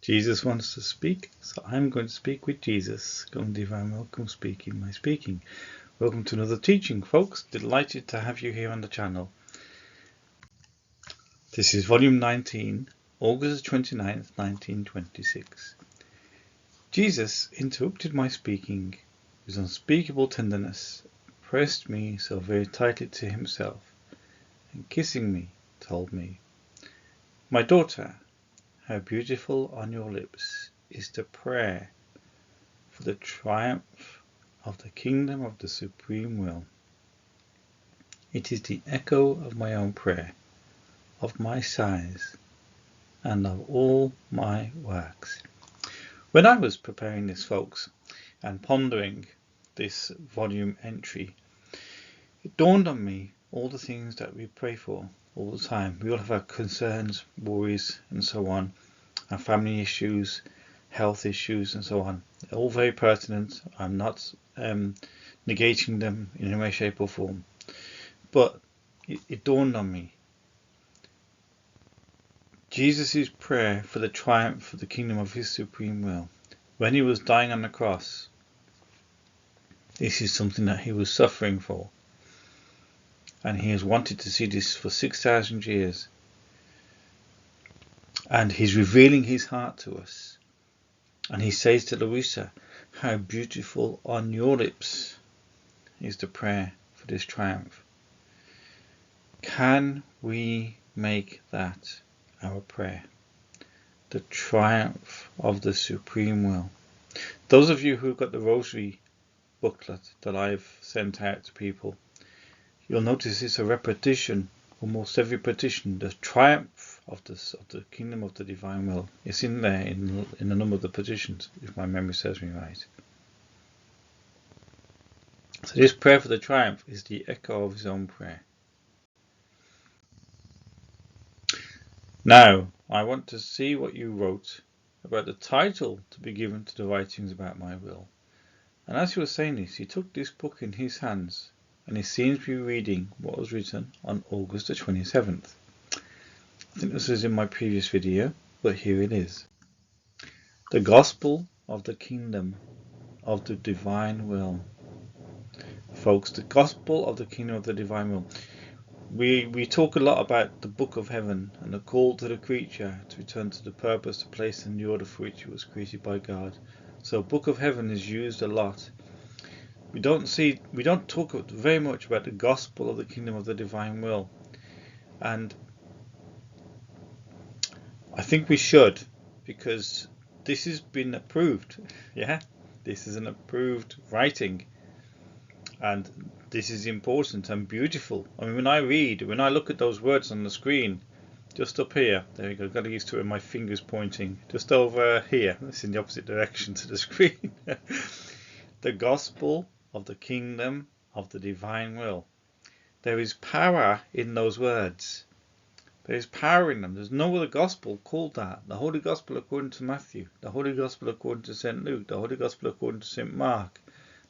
Jesus wants to speak, so I'm going to speak with Jesus. Come, divine, welcome, speaking my speaking. Welcome to another teaching, folks. Delighted to have you here on the channel. This is volume 19, August 29th, 1926. Jesus interrupted my speaking with unspeakable tenderness, pressed me so very tightly to himself, and kissing me, told me, "My daughter, how beautiful on your lips is the prayer for the triumph of the kingdom of the supreme will. It is the echo of my own prayer, of my sighs, and of all my works." When I was preparing this, folks, and pondering this volume entry, it dawned on me all the things that we pray for all the time. We all have our concerns, worries, and so on, our family issues, health issues, and so on. They're all very pertinent. I'm not negating them in any way, shape, or form. But it dawned on me. Jesus' prayer for the triumph of the kingdom of his supreme will. When he was dying on the cross, this is something that he was suffering for. And he has wanted to see this for 6,000 years. And he's revealing his heart to us. And he says to Louisa, "How beautiful on your lips is the prayer for this triumph." Can we make that our prayer? The triumph of the supreme will. Those of you who've got the rosary booklet that I've sent out to people, you'll notice it's a repetition, almost every petition. The triumph of the kingdom of the divine will. It's in there in a number of the petitions, if my memory serves me right. So this prayer for the triumph is the echo of his own prayer. Now, I want to see what you wrote about the title to be given to the writings about my will. And as he was saying this, he took this book in his hands, and he seems to be reading what was written on August the 27th. I think this was in my previous video, but here it is. The Gospel of the Kingdom of the Divine Will. Folks, the Gospel of the Kingdom of the Divine Will. We talk a lot about the Book of Heaven and the call to the creature to return to the purpose, the place and the order for which it was created by God. So Book of Heaven is used a lot. We don't talk very much about the Gospel of the Kingdom of the Divine Will. And I think we should, because this has been approved. Yeah, this is an approved writing. And this is important and beautiful. I mean, when I look at those words on the screen, just up here, there we go, got to get used to it, my fingers pointing, just over here, it's in the opposite direction to the screen. The Gospel of the Kingdom of the Divine Will. There is power in those words. There is power in them. There's no other gospel called that. The Holy Gospel according to Matthew, the Holy Gospel according to St. Luke, the Holy Gospel according to St. Mark,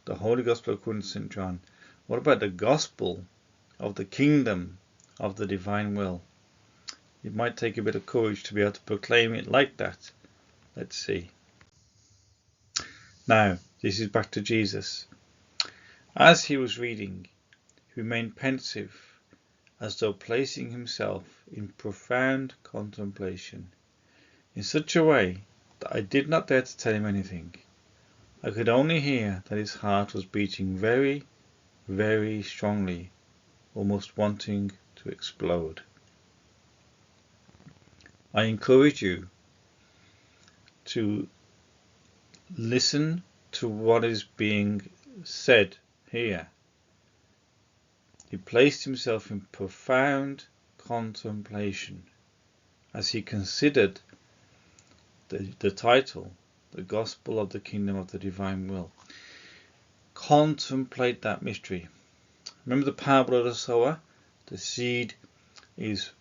the Holy Gospel according to St. John. What about the Gospel of the Kingdom of the Divine Will? It might take a bit of courage to be able to proclaim it like that. Let's see. Now, this is back to Jesus. As he was reading, he remained pensive, as though placing himself in profound contemplation, in such a way that I did not dare to tell him anything. I could only hear that his heart was beating very, very strongly, almost wanting to explode. I encourage you to listen to what is being said here. He placed himself in profound contemplation as he considered the title, The Gospel of the Kingdom of the Divine Will. Contemplate that mystery. Remember the parable of the sower? The seed is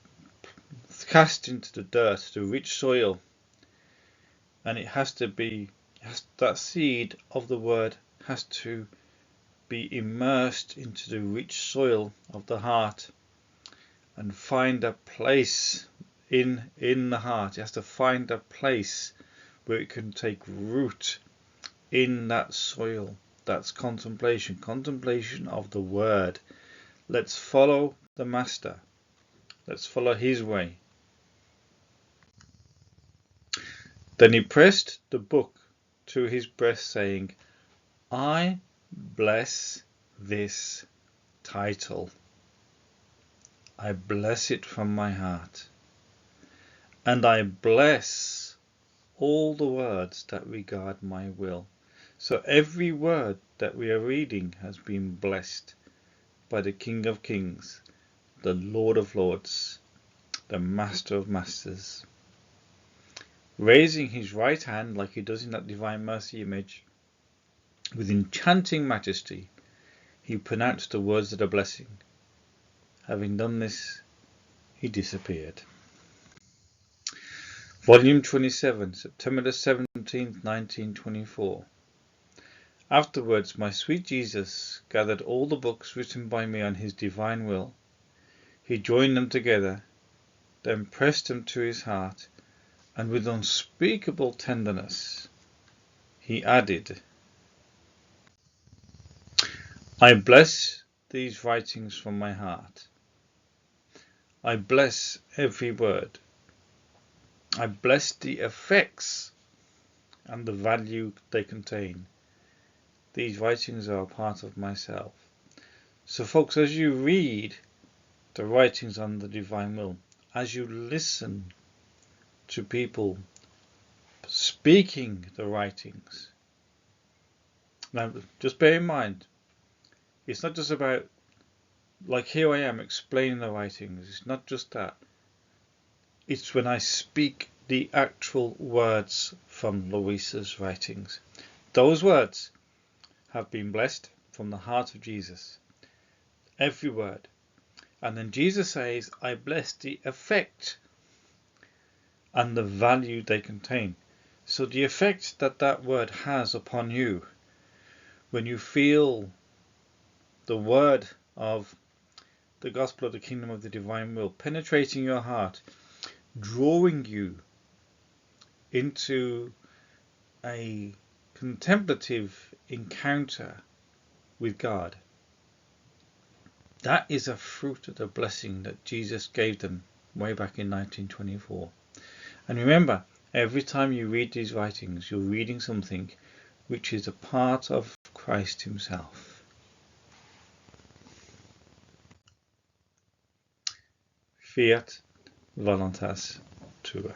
cast into the dirt, the rich soil, and it has to be, that seed of the word has to be immersed into the rich soil of the heart and find a place in the heart. It has to find a place where it can take root in that soil. That's contemplation of the word. Let's follow the Master. Let's follow his way. Then he pressed the book to his breast, saying, I bless this title. I bless it from my heart. And I bless all the words that regard my will. So every word that we are reading has been blessed by the King of Kings, the Lord of Lords, the Master of Masters. Raising his right hand, like he does in that Divine Mercy image, with enchanting majesty, he pronounced the words of the blessing. Having done this, he disappeared. Volume 27, September the 17th, 1924. Afterwards, my sweet Jesus gathered all the books written by me on his divine will. He joined them together, then pressed them to his heart, and with unspeakable tenderness, he added, I bless these writings from my heart. I bless every word. I bless the effects and the value they contain. These writings are a part of myself. So folks, as you read the writings on the divine will, as you listen to people speaking the writings, now just bear in mind, it's not just about, like here I am explaining the writings, it's not just that. It's when I speak the actual words from Louisa's writings. Those words have been blessed from the heart of Jesus. Every word. And then Jesus says, I bless the effect and the value they contain. So the effect that that word has upon you, when you feel the word of the gospel of the kingdom of the divine will penetrating your heart, drawing you into a contemplative encounter with God. That is a fruit of the blessing that Jesus gave them way back in 1924. And remember, every time you read these writings, you're reading something which is a part of Christ himself. Fiat voluntas tua.